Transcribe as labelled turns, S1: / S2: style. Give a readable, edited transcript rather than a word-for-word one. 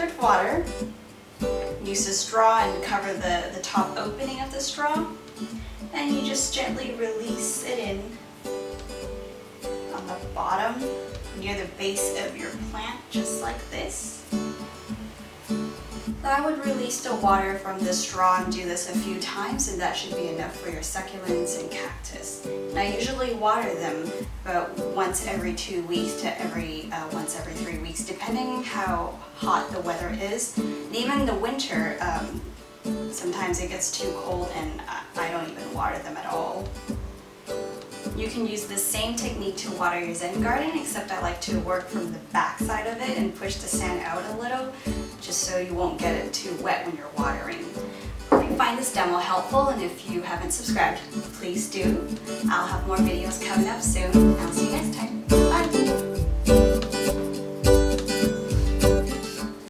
S1: filtered water. Use a straw and cover the top opening of the straw, and you just gently release it in on the bottom near the base of your plant, just like this. I would release the water from the straw and do this a few times, and that should be enough for your succulents and cactus. And I usually water them about once every 2 weeks to once every 3 weeks, depending how hot the weather is. And even in the winter, sometimes it gets too cold and I don't even water them at all. You can use the same technique to water your Zen garden, except I like to work from the back side of it and push the sand out a little, just so you won't get it too wet when you're watering. Hope you find this demo helpful, and if you haven't subscribed, please do. I'll have more videos coming up soon. I'll see you next time.